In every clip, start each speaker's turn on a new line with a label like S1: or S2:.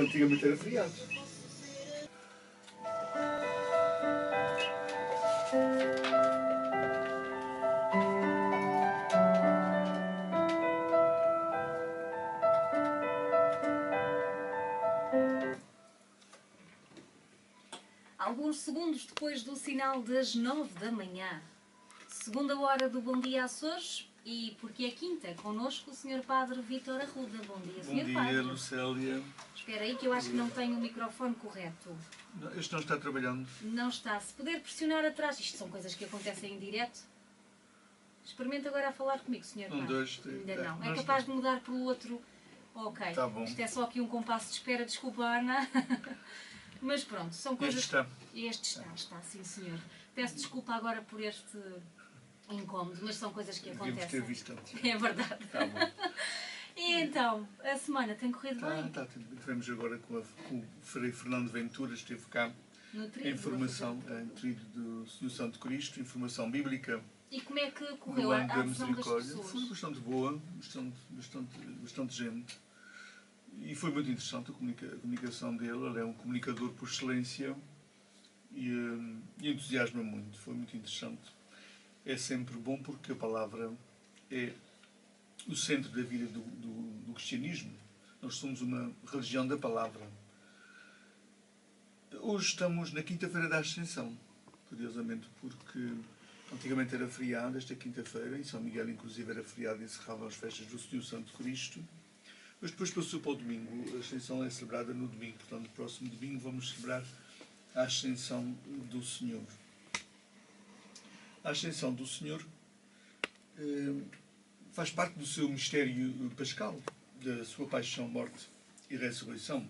S1: antigamente era feriado.
S2: Alguns segundos depois do sinal das 9 da manhã, segunda hora do Bom Dia Açores, e porque é quinta, connosco o Sr. Padre Vítor Arruda. Bom dia, Sr. Padre.
S1: Bom dia, Lucélia.
S2: Espera aí que eu acho que não tenho o microfone correto.
S1: Este não está trabalhando.
S2: Não está. Se puder pressionar atrás, isto são coisas que acontecem em direto. Experimente agora a falar comigo, Sr. Padre.
S1: 1, 2, 3.
S2: Ainda não. É capaz de mudar para o outro. Ok.
S1: Tá bom.
S2: Isto é só aqui um compasso de espera, desculpa, Ana. Mas pronto, são coisas... Este está, sim senhor. Peço desculpa agora por este incómodo, mas são coisas que acontecem.
S1: Devíamos ter visto antes.
S2: É verdade.
S1: Tá bom.
S2: E então, a semana tem corrido bem?
S1: Tivemos agora com o Frei Fernando Ventura, esteve cá em formação, em tríduo do Senhor Santo Cristo, informação bíblica.
S2: E como é que correu a adesão das pessoas?
S1: Foi bastante boa, bastante gente. E foi muito interessante a comunicação dele. Ele é um comunicador por excelência e entusiasma muito. Foi muito interessante. É sempre bom porque a palavra é o centro da vida do cristianismo. Nós somos uma religião da palavra. Hoje estamos na quinta-feira da Ascensão, curiosamente, porque antigamente era feriado, esta quinta-feira, em São Miguel inclusive era feriado e encerrava as festas do Senhor Santo Cristo. Mas depois passou para o domingo. A Ascensão é celebrada no domingo. Portanto, no próximo domingo vamos celebrar a Ascensão do Senhor. A Ascensão do Senhor faz parte do seu mistério pascal, da sua paixão, morte e ressurreição.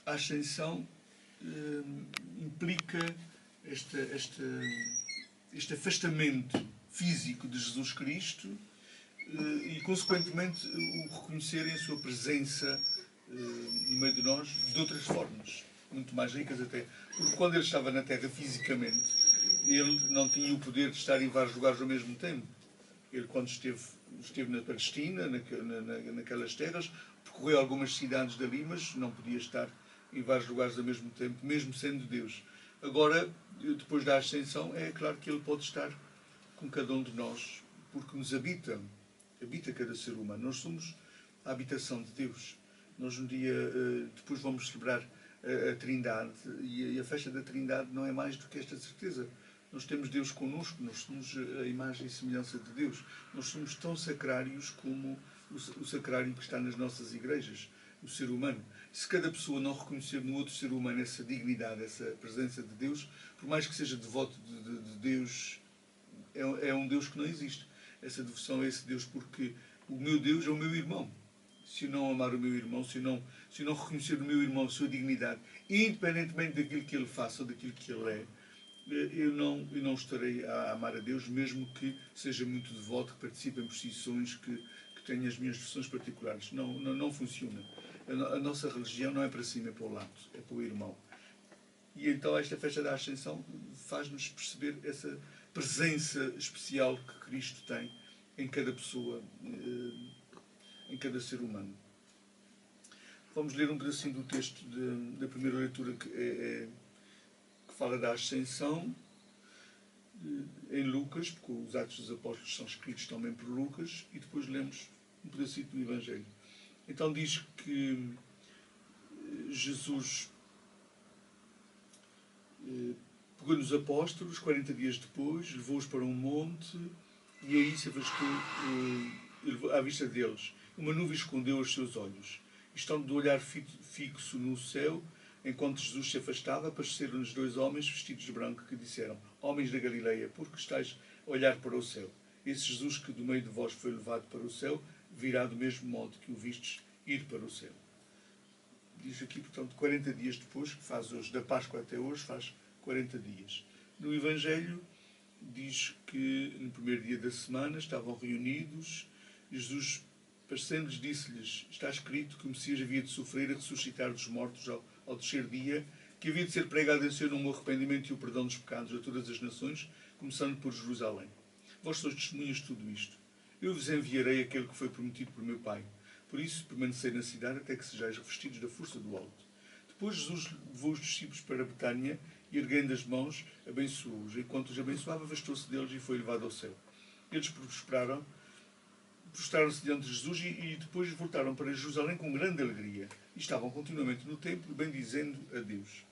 S1: A Ascensão implica este afastamento físico de Jesus Cristo e, consequentemente, o reconhecerem a sua presença no meio de nós de outras formas, muito mais ricas até. Porque quando ele estava na Terra fisicamente, ele não tinha o poder de estar em vários lugares ao mesmo tempo. Ele, quando esteve na Palestina, naquelas terras, percorreu algumas cidades dali, mas não podia estar em vários lugares ao mesmo tempo, mesmo sendo Deus. Agora, depois da Ascensão, é claro que ele pode estar com cada um de nós, porque nos habita cada ser humano. Nós somos a habitação de Deus. Nós um dia, depois vamos celebrar a Trindade, e a festa da Trindade não é mais do que esta certeza. Nós temos Deus connosco, nós somos a imagem e semelhança de Deus. Nós somos tão sacrários como o sacrário que está nas nossas igrejas, o ser humano. Se cada pessoa não reconhecer no outro ser humano essa dignidade, essa presença de Deus, por mais que seja devoto de Deus, é um Deus que não existe. Essa devoção a esse Deus, porque o meu Deus é o meu irmão. Se eu não amar o meu irmão, se eu não reconhecer no meu irmão a sua dignidade, independentemente daquilo que ele faça ou daquilo que ele é, eu não estarei a amar a Deus, mesmo que seja muito devoto, que participe em procissões, que tenha as minhas devoções particulares. Não funciona. A nossa religião não é para cima, é para o lado, é para o irmão. E então esta festa da Ascensão faz-nos perceber essa presença especial que Cristo tem em cada pessoa, em cada ser humano. Vamos ler um pedacinho do texto da primeira leitura que fala da Ascensão, em Lucas, porque os Atos dos Apóstolos são escritos também por Lucas, e depois lemos um pedacinho do Evangelho. Então diz que Jesus pegou nos apóstolos, 40 dias depois, levou-os para um monte, e aí se afastou à vista deles. Uma nuvem escondeu os seus olhos. Estando de olhar fixo no céu, enquanto Jesus se afastava, apareceram-nos 2 homens vestidos de branco que disseram: Homens da Galileia, por que estáis a olhar para o céu? Esse Jesus que do meio de vós foi levado para o céu, virá do mesmo modo que o vistes ir para o céu. Diz aqui, portanto, 40 dias depois, que faz hoje, da Páscoa até hoje, faz 40 dias. No Evangelho diz que no primeiro dia da semana estavam reunidos, Jesus, parecendo-lhes, disse-lhes: Está escrito que o Messias havia de sofrer e ressuscitar dos mortos ao terceiro dia, que havia de ser pregado em seu nome o arrependimento e o perdão dos pecados a todas as nações, começando por Jerusalém. Vós sois testemunhas de tudo isto. Eu vos enviarei aquele que foi prometido por meu Pai. Por isso, permanecei na cidade até que sejais revestidos da força do alto. Depois Jesus levou os discípulos para Betânia e, erguendo as mãos, abençoou-os. Enquanto os abençoava, afastou-se deles e foi levado ao céu. Eles prostraram-se diante de Jesus e depois voltaram para Jerusalém com grande alegria. E estavam continuamente no templo, bendizendo a Deus.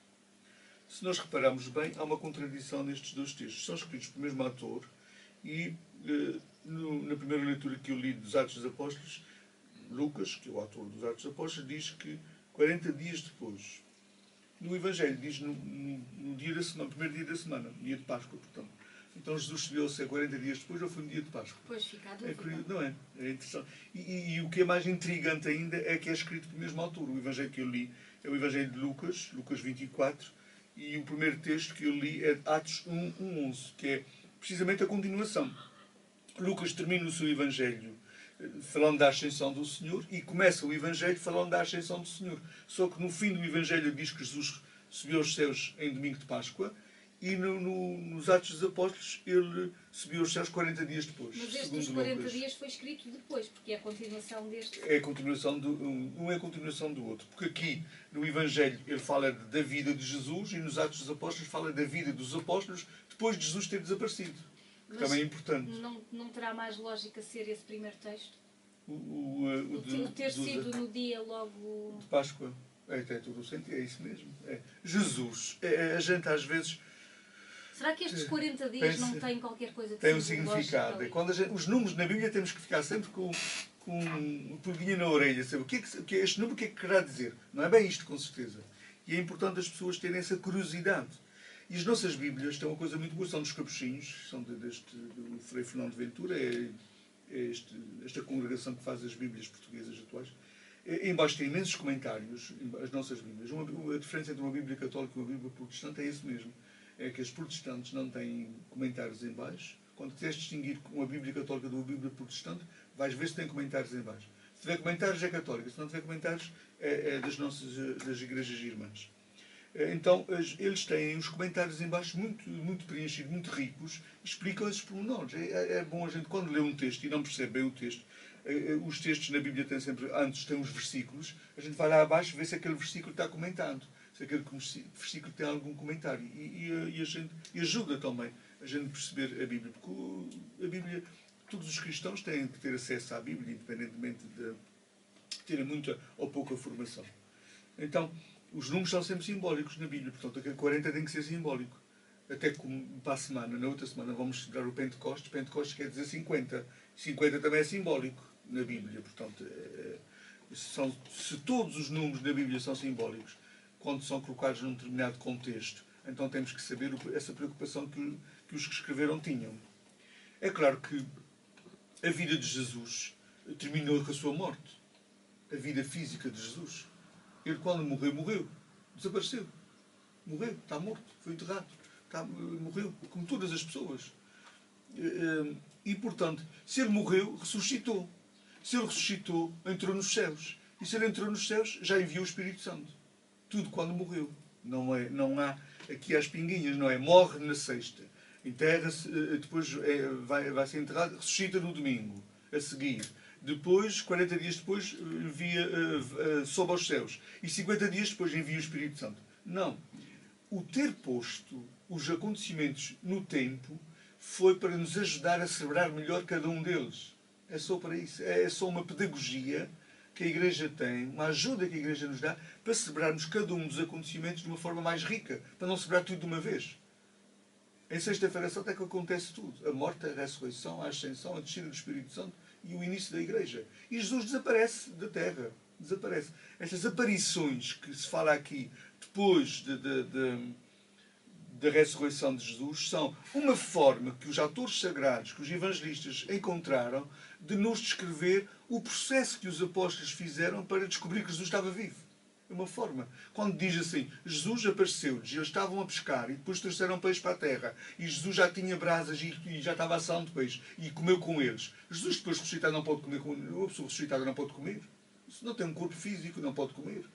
S1: Se nós repararmos bem, há uma contradição nestes dois textos. São escritos pelo mesmo autor e, na primeira leitura que eu li dos Atos dos Apóstolos, Lucas, que é o autor dos Atos dos Apóstolos, diz que 40 dias depois. No Evangelho diz no dia da semana, primeiro dia da semana, dia de Páscoa, portanto. Então Jesus subiu-se 40 dias depois ou foi no dia de Páscoa?
S2: Pois fica a dúvida.
S1: É curioso, não é? É interessante. E o que é mais intrigante ainda é que é escrito pelo mesmo autor. O Evangelho que eu li é o Evangelho de Lucas, Lucas 24, e o primeiro texto que eu li é Atos 1:11, que é precisamente a continuação. Lucas termina o seu Evangelho falando da ascensão do Senhor e começa o Evangelho falando da ascensão do Senhor. Só que no fim do Evangelho diz que Jesus subiu aos céus em domingo de Páscoa e nos Atos dos Apóstolos ele subiu aos céus 40 dias depois.
S2: Mas este dos 40 dias foi escrito depois, porque é a continuação deste.
S1: É a continuação um é a continuação do outro. Porque aqui no Evangelho ele fala da vida de Jesus e nos Atos dos Apóstolos fala da vida dos apóstolos depois de Jesus ter desaparecido. Que também é importante.
S2: Não terá mais lógica ser esse primeiro texto?
S1: O
S2: ter sido no dia logo...
S1: de Páscoa. É todo o sentido, é isso mesmo. É. Jesus, a gente às vezes...
S2: Será que estes 40 dias não têm qualquer coisa de
S1: tem um significado. Quando os números na Bíblia temos que ficar sempre com um pulguinho na orelha. Sabe? Este número o que é que querá dizer? Não é bem isto, com certeza. E é importante as pessoas terem essa curiosidade. E as nossas Bíblias têm uma coisa muito boa, são dos capuchinhos, são do Frei Fernando Ventura, esta congregação que faz as Bíblias portuguesas atuais. Embaixo tem imensos comentários, as nossas Bíblias. A diferença entre uma Bíblia católica e uma Bíblia protestante é isso mesmo. É que as protestantes não têm comentários em baixo. Quando quiseres distinguir uma Bíblia católica de uma Bíblia protestante, vais ver se tem comentários em baixo. Se tiver comentários é católica, se não tiver comentários é das igrejas irmãs. Então, eles têm os comentários em baixo muito preenchidos, muito ricos, explicam esses pormenores. É bom a gente, quando lê um texto e não percebe bem o texto, os textos na Bíblia têm sempre, antes tem os versículos, a gente vai lá abaixo ver se aquele versículo está comentado, se aquele versículo tem algum comentário. E ajuda também a gente perceber a Bíblia, porque a Bíblia, todos os cristãos têm que ter acesso à Bíblia, independentemente de terem muita ou pouca formação. Então, os números são sempre simbólicos na Bíblia, portanto, aquele 40 tem que ser simbólico. Até como para a semana, na outra semana, vamos estudar o Pentecostes. Pentecostes quer dizer 50. 50 também é simbólico na Bíblia. Portanto, se todos os números da Bíblia são simbólicos, quando são colocados num determinado contexto, então temos que saber essa preocupação que os que escreveram tinham. É claro que a vida de Jesus terminou com a sua morte. A vida física de Jesus. Ele, quando morreu. Desapareceu. Morreu. Está morto. Foi enterrado. Morreu. Como todas as pessoas. E, portanto, se ele morreu, ressuscitou. Se ele ressuscitou, entrou nos céus. E se ele entrou nos céus, já enviou o Espírito Santo. Tudo quando morreu. Não há aqui as pinguinhas, não é? Morre na sexta. Enterra-se, depois vai ser enterrado, ressuscita no domingo. A seguir. Depois, 40 dias depois, sobe aos céus. E 50 dias depois envia o Espírito Santo. Não. O ter posto os acontecimentos no tempo foi para nos ajudar a celebrar melhor cada um deles. É só para isso. É só uma pedagogia que a Igreja tem, uma ajuda que a Igreja nos dá para celebrarmos cada um dos acontecimentos de uma forma mais rica, para não celebrar tudo de uma vez. Em Sexta-feira Santa é que acontece tudo. A morte, a ressurreição, a ascensão, a descida do Espírito Santo e o início da Igreja. E Jesus desaparece da Terra. Desaparece. Estas aparições que se fala aqui depois da ressurreição de Jesus são uma forma que os autores sagrados, que os evangelistas encontraram de nos descrever o processo que os apóstolos fizeram para descobrir que Jesus estava vivo. É uma forma. Quando diz assim, Jesus apareceu-lhes, eles estavam a pescar e depois trouxeram peixe para a terra e Jesus já tinha brasas e já estava assando de peixe e comeu com eles. Jesus depois ressuscitado não pode comer com eles. Uma pessoa ressuscitada não pode comer. Se não tem um corpo físico, não pode comer.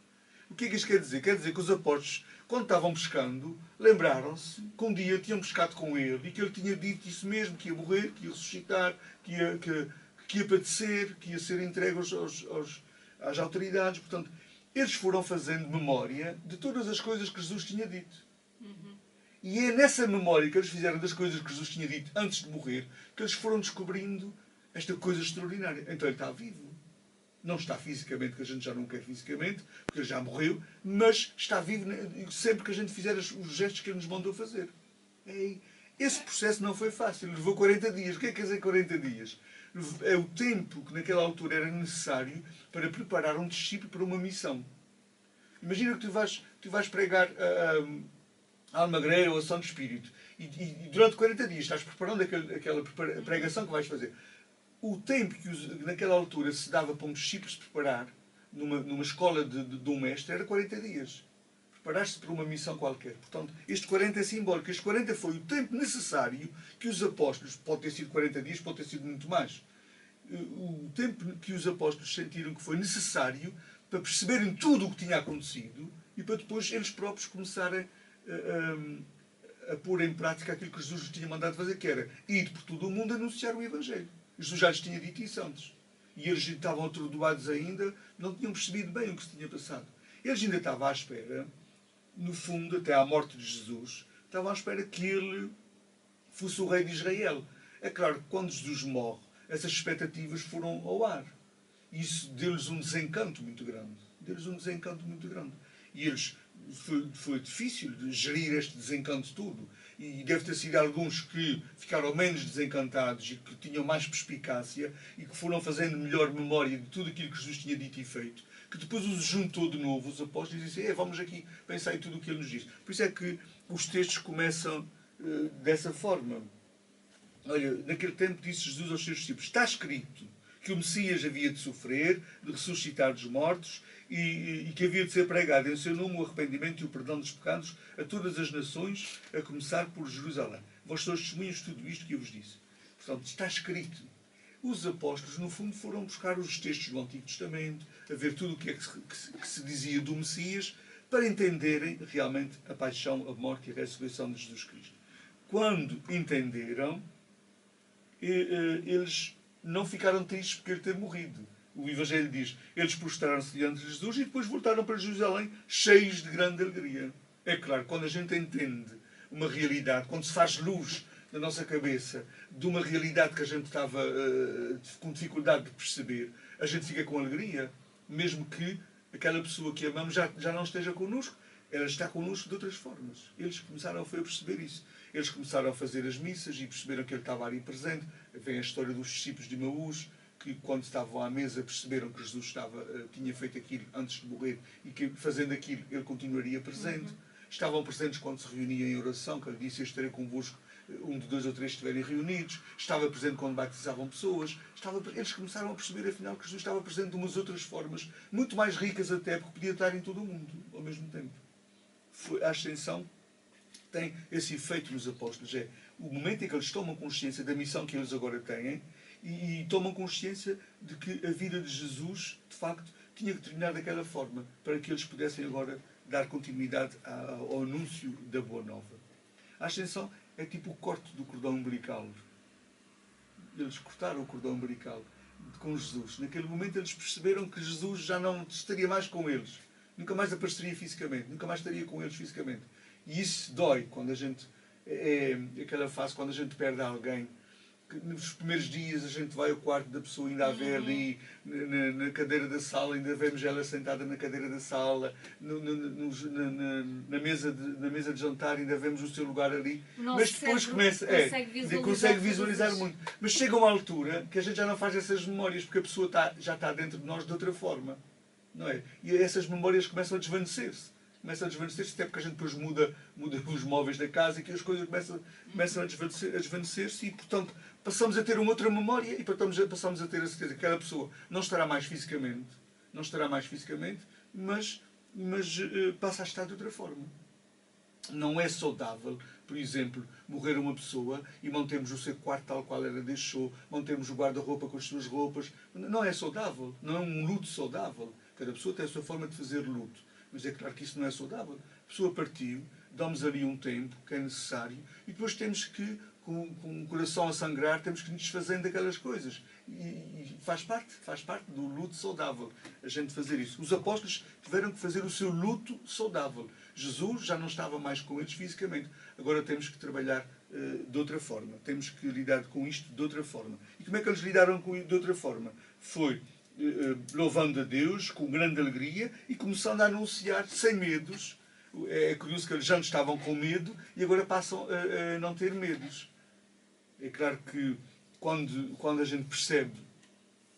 S1: O que é que isto quer dizer? Quer dizer que os apóstolos, quando estavam pescando, lembraram-se que um dia tinham pescado com ele e que ele tinha dito isso mesmo, que ia morrer, que ia ressuscitar, que ia padecer, que ia ser entregue às autoridades. Portanto, eles foram fazendo memória de todas as coisas que Jesus tinha dito. E é nessa memória que eles fizeram das coisas que Jesus tinha dito antes de morrer que eles foram descobrindo esta coisa extraordinária. Então ele está vivo. Não está fisicamente, que a gente já não quer fisicamente, porque ele já morreu, mas está vivo sempre que a gente fizer os gestos que ele nos mandou fazer. Esse processo não foi fácil. Levou 40 dias. O que é que quer dizer 40 dias? É o tempo que naquela altura era necessário para preparar um discípulo para uma missão. Imagina que tu vais pregar a Almagreira ou a Santo Espírito e durante 40 dias estás preparando aquela pregação que vais fazer. O tempo que naquela altura se dava para um discípulo se preparar numa escola de um mestre era 40 dias. Preparaste-se para uma missão qualquer. Portanto, este 40 é simbólico. Este 40 foi o tempo necessário que os apóstolos, pode ter sido 40 dias, pode ter sido muito mais, o tempo que os apóstolos sentiram que foi necessário para perceberem tudo o que tinha acontecido e para depois eles próprios começarem a pôr em prática aquilo que Jesus lhes tinha mandado fazer, que era ir por todo o mundo anunciar o Evangelho. Jesus já lhes tinha dito isso antes. E eles estavam atordoados ainda, não tinham percebido bem o que se tinha passado. Eles ainda estavam à espera, no fundo, até à morte de Jesus, estavam à espera que ele fosse o rei de Israel. É claro que quando Jesus morre, essas expectativas foram ao ar. E isso deu-lhes um desencanto muito grande. Deu-lhes um desencanto muito grande. E eles foi difícil de gerir este desencanto todo. E deve ter sido alguns que ficaram menos desencantados e que tinham mais perspicácia e que foram fazendo melhor memória de tudo aquilo que Jesus tinha dito e feito, que depois os juntou de novo, os apóstolos, e disseram, vamos aqui pensar em tudo o que ele nos disse. Por isso é que os textos começam dessa forma. Olha, naquele tempo disse Jesus aos seus discípulos, está escrito que o Messias havia de sofrer, de ressuscitar dos mortos e que havia de ser pregado em seu nome o arrependimento e o perdão dos pecados a todas as nações, a começar por Jerusalém. Vós sois testemunhas de tudo isto que eu vos disse. Portanto, está escrito. Os apóstolos, no fundo, foram buscar os textos do Antigo Testamento, a ver tudo o que é que se dizia do Messias, para entenderem realmente a paixão, a morte e a ressurreição de Jesus Cristo. Quando entenderam, eles não ficaram tristes porque ele ter morrido. O Evangelho diz, eles prostraram-se diante de Jesus e depois voltaram para Jerusalém cheios de grande alegria. É claro, quando a gente entende uma realidade, quando se faz luz na nossa cabeça de uma realidade que a gente estava com dificuldade de perceber, a gente fica com alegria, mesmo que aquela pessoa que amamos já não esteja connosco, ela está connosco de outras formas. Eles começaram a perceber isso. Eles começaram a fazer as missas e perceberam que ele estava ali presente. Vem a história dos discípulos de Emaús, que quando estavam à mesa perceberam que Jesus tinha feito aquilo antes de morrer e que fazendo aquilo ele continuaria presente. Estavam presentes quando se reuniam em oração, que ele disse, eu estarei convosco onde 2 ou 3 estiverem reunidos. Estava presente quando batizavam pessoas. Eles começaram a perceber afinal que Jesus estava presente de umas outras formas, muito mais ricas até, porque podia estar em todo o mundo ao mesmo tempo. A ascensão tem esse efeito nos apóstolos. É o momento em que eles tomam consciência da missão que eles agora têm e tomam consciência de que a vida de Jesus, de facto, tinha que terminar daquela forma para que eles pudessem agora dar continuidade ao anúncio da Boa Nova. A ascensão é tipo o corte do cordão umbilical. Eles cortaram o cordão umbilical com Jesus. Naquele momento eles perceberam que Jesus já não estaria mais com eles. Nunca mais apareceria fisicamente. Nunca mais estaria com eles fisicamente. E isso dói quando a gente... É aquela fase quando a gente perde alguém. Que nos primeiros dias a gente vai ao quarto da pessoa, ainda a ver ali na cadeira da sala, ainda vemos ela sentada na cadeira da sala, na mesa de jantar, ainda vemos o seu lugar ali. Mas depois consegue visualizar muito. Mas chega uma altura que a gente já não faz essas memórias, porque a pessoa já está dentro de nós de outra forma. Não é? E essas memórias começam a desvanecer-se. Até porque a gente depois muda os móveis da casa e que as coisas começam a desvanecer-se e, portanto, passamos a ter uma outra memória e passamos a ter a certeza que aquela pessoa não estará mais fisicamente, mas passa a estar de outra forma. Não é saudável, por exemplo, morrer uma pessoa e mantemos o seu quarto tal qual ela deixou, mantemos o guarda-roupa com as suas roupas. Não é saudável, não é um luto saudável. Cada pessoa tem a sua forma de fazer luto. Mas é claro que isso não é saudável. A pessoa partiu, damos ali um tempo que é necessário e depois temos que com o coração a sangrar, temos que nos desfazer daquelas coisas. E faz parte do luto saudável a gente fazer isso. Os apóstolos tiveram que fazer o seu luto saudável. Jesus já não estava mais com eles fisicamente. Agora temos que trabalhar de outra forma. Temos que lidar com isto de outra forma. E como é que eles lidaram com isso de outra forma? Foi louvando a Deus com grande alegria e começando a anunciar sem medos. É curioso que eles já não estavam com medo e agora passam a não ter medos. É claro que quando a gente percebe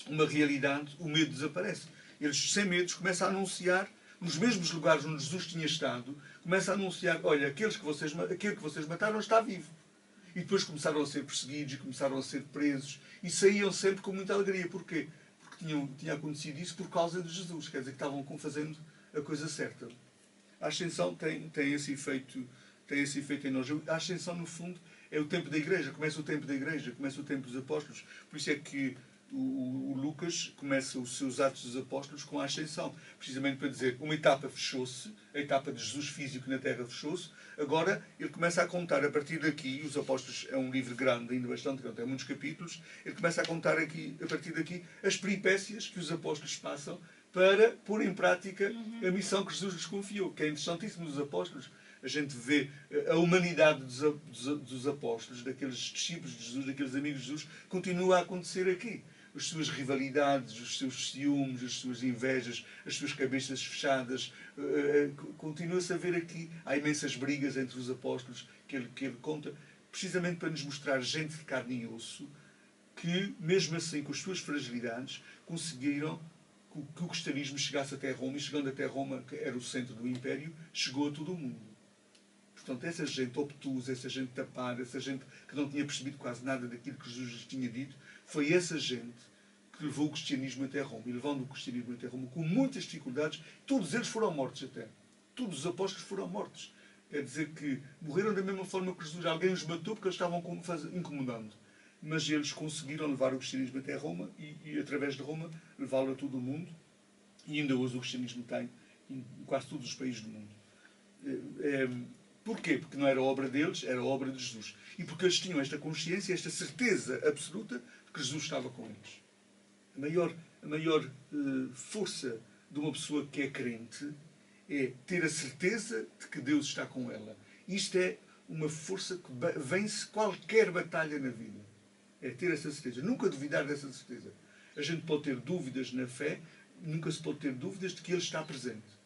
S1: uma realidade, o medo desaparece. Eles, sem medos, começam a anunciar, nos mesmos lugares onde Jesus tinha estado, começam a anunciar, olha, aquele que vocês mataram está vivo. E depois começaram a ser perseguidos e começaram a ser presos e saíam sempre com muita alegria. Porquê? Porque tinha acontecido isso por causa de Jesus. Quer dizer, que estavam fazendo a coisa certa. A Ascensão tem esse efeito em nós. A Ascensão, no fundo, é o tempo da Igreja. Começa o tempo da Igreja, começa o tempo dos Apóstolos. Por isso é que o Lucas começa os seus Atos dos Apóstolos com a Ascensão. Precisamente para dizer, uma etapa fechou-se, a etapa de Jesus físico na Terra fechou-se. Agora, ele começa a contar a partir daqui, os Apóstolos é um livro grande, ainda bastante grande, tem muitos capítulos, ele começa a contar aqui, a partir daqui, as peripécias que os Apóstolos passam para pôr em prática a missão que Jesus lhes confiou, que é interessantíssimo dos Apóstolos. A gente vê a humanidade dos Apóstolos, daqueles discípulos de Jesus, daqueles amigos de Jesus, continua a acontecer aqui. As suas rivalidades, os seus ciúmes, as suas invejas, as suas cabeças fechadas, continua-se a ver aqui. Há imensas brigas entre os apóstolos que ele conta, precisamente para nos mostrar gente de carne e osso, que, mesmo assim, com as suas fragilidades, conseguiram que o cristianismo chegasse até Roma, e chegando até Roma, que era o centro do Império, chegou a todo o mundo. Portanto, essa gente obtusa, essa gente tapada, essa gente que não tinha percebido quase nada daquilo que Jesus lhes tinha dito, foi essa gente que levou o cristianismo até Roma. E levando o cristianismo até Roma com muitas dificuldades, todos eles foram mortos até. Todos os apóstolos foram mortos. Quer dizer que morreram da mesma forma que Jesus. Alguém os matou porque eles estavam incomodando. Mas eles conseguiram levar o cristianismo até Roma e através de Roma, levá-lo a todo o mundo. E ainda hoje o cristianismo tem em quase todos os países do mundo. Porquê? Porque não era obra deles, era obra de Jesus. E porque eles tinham esta consciência, esta certeza absoluta de que Jesus estava com eles. A maior força de uma pessoa que é crente é ter a certeza de que Deus está com ela. Isto é uma força que vence qualquer batalha na vida. É ter essa certeza. Nunca duvidar dessa certeza. A gente pode ter dúvidas na fé, nunca se pode ter dúvidas de que Ele está presente.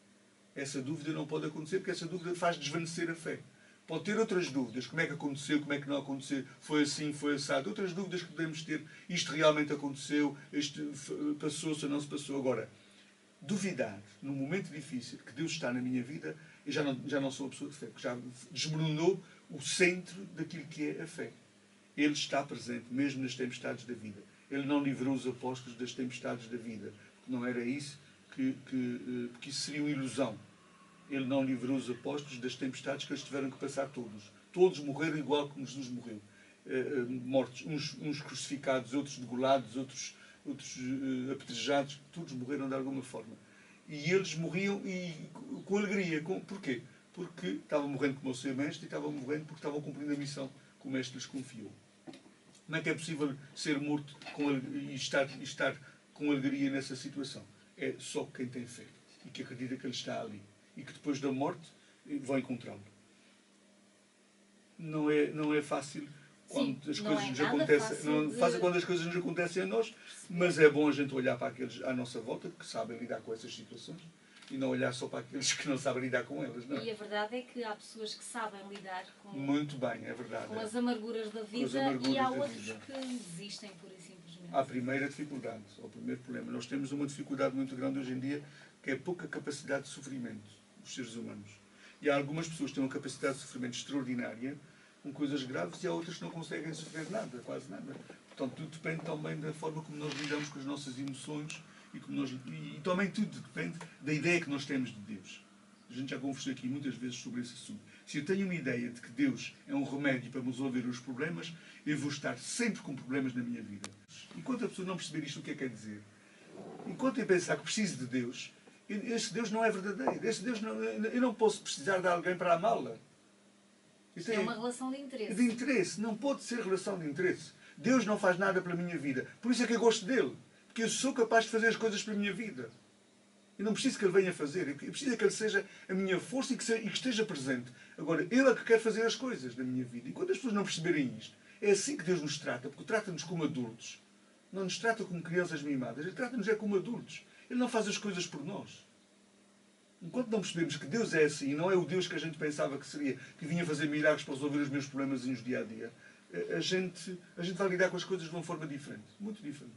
S1: Essa dúvida não pode acontecer porque essa dúvida faz desvanecer a fé. Pode ter outras dúvidas. Como é que aconteceu? Como é que não aconteceu? Foi assim? Foi assado? Outras dúvidas que podemos ter. Isto realmente aconteceu? Isto passou-se ou não se passou? Agora, duvidar num momento difícil que Deus está na minha vida, eu já não sou uma pessoa de fé. Que já desmoronou o centro daquilo que é a fé. Ele está presente, mesmo nas tempestades da vida. Ele não livrou os apóstolos das tempestades da vida. Porque não era isso porque isso seria uma ilusão. Ele não livrou os apóstolos das tempestades que eles tiveram que passar todos. Todos morreram igual como Jesus morreu. Mortos, uns crucificados, outros degolados, outros apedrejados. Todos morreram de alguma forma. E eles morriam com alegria. Porquê? Porque estavam morrendo como o seu mestre e estavam morrendo porque estavam cumprindo a missão que o mestre lhes confiou. Como é que é possível ser morto e estar com alegria nessa situação? É só quem tem fé e que acredita que Ele está ali e que depois da morte vão encontrá-lo. Não é fácil quando as coisas nos acontecem. Não é fácil quando as coisas nos acontecem a nós, mas é bom a gente olhar para aqueles à nossa volta que sabem lidar com essas situações e não olhar só para aqueles que não sabem lidar com elas. Não é?
S2: E a verdade é que há pessoas que sabem lidar com,
S1: muito bem, é verdade,
S2: com as amarguras da vida e há outros que desistem pura e simplesmente.
S1: A primeira dificuldade, ou o primeiro problema. Nós temos uma dificuldade muito grande hoje em dia, que é a pouca capacidade de sofrimento dos seres humanos. E há algumas pessoas que têm uma capacidade de sofrimento extraordinária, com coisas graves, e há outras que não conseguem sofrer nada, quase nada. Portanto, tudo depende também da forma como nós lidamos com as nossas emoções e também tudo depende da ideia que nós temos de Deus. A gente já conversou aqui muitas vezes sobre esse assunto. Se eu tenho uma ideia de que Deus é um remédio para me resolver os problemas, eu vou estar sempre com problemas na minha vida. Enquanto a pessoa não perceber isto, o que é que quer dizer? Enquanto eu pensar que preciso de Deus, esse Deus não é verdadeiro. Esse Deus não, eu não posso precisar de alguém para amá-la. Isto
S2: É uma relação de interesse.
S1: De interesse. Não pode ser relação de interesse. Deus não faz nada pela minha vida. Por isso é que eu gosto dele. Porque eu sou capaz de fazer as coisas pela minha vida. Eu não preciso que ele venha fazer. Eu preciso que ele seja a minha força e que esteja presente. Agora, ele é que quer fazer as coisas na minha vida. E quando as pessoas não perceberem isto, é assim que Deus nos trata. Porque trata-nos como adultos. Não nos trata como crianças mimadas. Ele trata-nos como adultos. Ele não faz as coisas por nós. Enquanto não percebemos que Deus é assim, não é o Deus que a gente pensava que seria, que vinha fazer milagres para resolver os meus problemas no dia a dia, a gente vai lidar com as coisas de uma forma diferente. Muito diferente.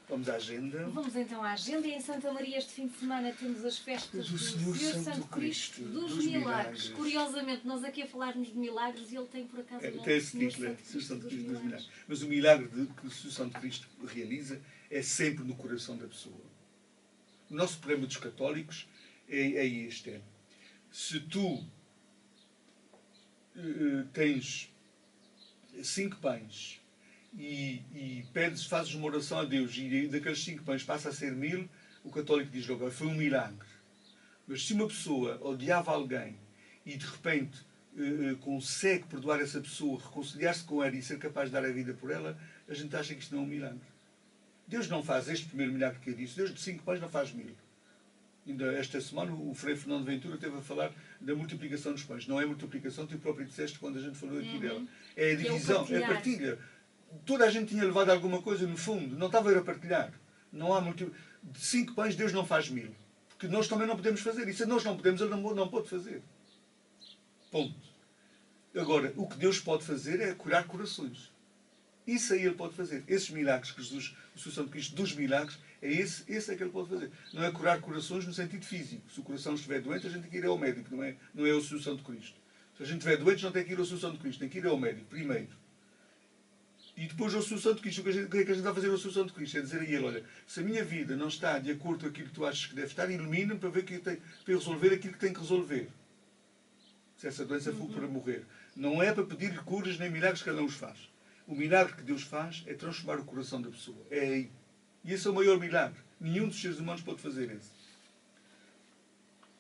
S1: Vamos à agenda.
S2: Vamos então à agenda. E em Santa Maria este fim de semana temos as festas do Senhor Santo Cristo dos Milagres. Curiosamente, nós aqui a falarmos de milagres e ele tem por acaso o nome
S1: tem esse título, Senhor Santo Cristo dos Milagres. Mas o milagre que o Senhor Santo Cristo realiza é sempre no coração da pessoa. O nosso problema dos católicos é este. Se tu tens 5 pães e fazes uma oração a Deus e daqueles 5 pães passa a ser 1000, o católico diz logo, foi um milagre. Mas se uma pessoa odiava alguém e de repente consegue perdoar essa pessoa, reconciliar-se com ela e ser capaz de dar a vida por ela, a gente acha que isto não é um milagre. Deus não faz este primeiro milagre que eu disse. Deus de 5 pães não faz 1000. Ainda esta semana o Frei Fernando Ventura esteve a falar da multiplicação dos pães. Não é multiplicação, tu próprio disseste quando a gente falou aqui dela. É a divisão, é a partilha. Toda a gente tinha levado alguma coisa no fundo, não estava a partilhar. Não há de 5 pães Deus não faz 1000. Porque nós também não podemos fazer. E se nós não podemos, Ele não pode fazer. Ponto. Agora, o que Deus pode fazer é curar corações. Isso aí Ele pode fazer. Esses milagres que Jesus, o Senhor Santo Cristo dos milagres, esse é que Ele pode fazer. Não é curar corações no sentido físico. Se o coração estiver doente, a gente tem que ir ao médico, não é o Senhor Santo Cristo. Se a gente estiver doente, não tem que ir ao Senhor Santo Cristo, tem que ir ao médico primeiro. E depois ao Senhor Santo Cristo. O que é que a gente vai fazer ao Senhor Santo Cristo? É dizer a Ele, olha, se a minha vida não está de acordo com aquilo que tu achas que deve estar, ilumina-me para ver para eu resolver aquilo que tenho que resolver. Se essa doença for para morrer. Não é para pedir-lhe curas nem milagres que Ele não os faz. O milagre que Deus faz é transformar o coração da pessoa. É aí. E esse é o maior milagre. Nenhum dos seres humanos pode fazer esse.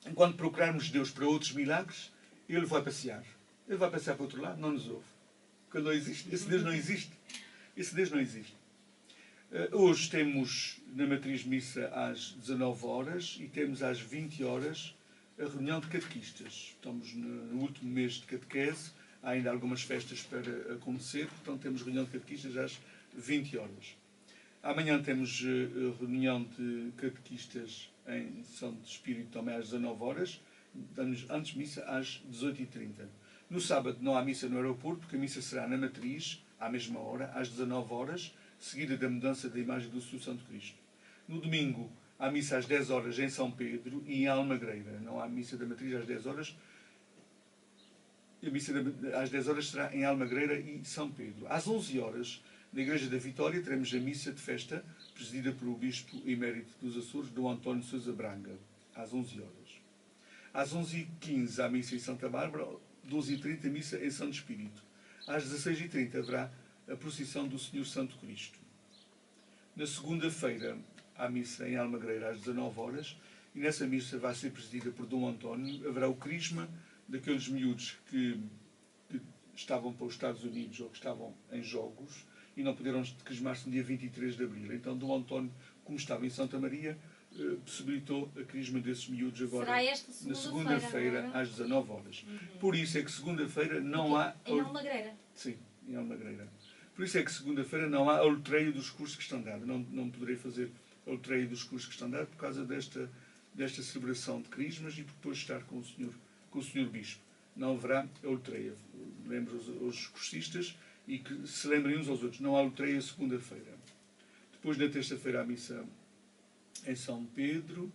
S1: Enquanto procurarmos Deus para outros milagres, Ele vai passear. Ele vai passear para o outro lado, não nos ouve. Porque não existe. Esse Deus não existe. Esse Deus não existe. Hoje temos na Matriz de Missa às 19 horas e temos às 20 horas a reunião de catequistas. Estamos no último mês de catequese. Há ainda algumas festas para acontecer, portanto temos reunião de catequistas às 20 horas. Amanhã temos reunião de catequistas em Santo Espírito também às 19 horas. Damos antes missa às 18h30. No sábado não há missa no aeroporto, porque a missa será na Matriz, à mesma hora, às 19 horas, seguida da mudança da imagem do Senhor Santo Cristo. No domingo há missa às 10 horas em São Pedro e em Almagreira. Não há missa da Matriz às 10 horas. A missa às 10 horas será em Almagreira e São Pedro. Às 11 horas, na Igreja da Vitória, teremos a missa de festa, presidida pelo Bispo Emérito dos Açores, Dom António Sousa Braga, às 11 horas. Às 11h15, há missa em Santa Bárbara, 12h30, missa em Santo Espírito. Às 16h30 haverá a procissão do Senhor Santo Cristo. Na segunda-feira, há missa em Almagreira, às 19 horas, e nessa missa vai ser presidida por Dom António. Haverá o crisma daqueles miúdos que estavam para os Estados Unidos ou que estavam em jogos e não puderam crismar-se no dia 23 de abril. Então, Dom António, como estava em Santa Maria, possibilitou a crisma desses miúdos agora na segunda-feira às 19 horas. Por isso é que segunda-feira não há...
S2: Em Almagreira?
S1: Sim, em Almagreira. Por isso é que segunda-feira não há a letreia dos cursos que estão dados. Não poderei fazer a letreia dos cursos que estão dados por causa desta celebração de crismas e depois estar com o Senhor Bispo. Não haverá a letreia. Lembro os cursistas e que se lembrem uns aos outros. Não há letreia segunda-feira. Depois, na terça-feira, há missa em São Pedro,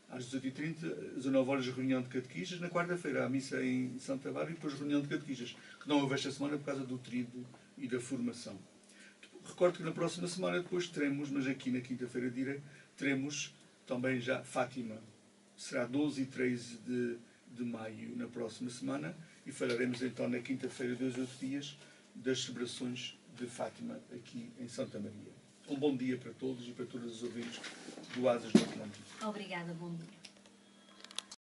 S1: às 18h30, 19 horas, reunião de catequistas. Na quarta-feira, há missa em Santa Bárbara e depois reunião de catequistas, que não houve esta semana por causa do trido e da formação. Recordo que na próxima semana depois teremos, mas aqui na quinta-feira teremos também já Fátima. Será 12 e 13 de maio na próxima semana e falaremos então na quinta-feira, 2 ou 3 dias, das celebrações de Fátima aqui em Santa Maria. Um bom dia para todos e para todos os ouvintes do Asas do Atlântico.
S2: Obrigada, bom dia.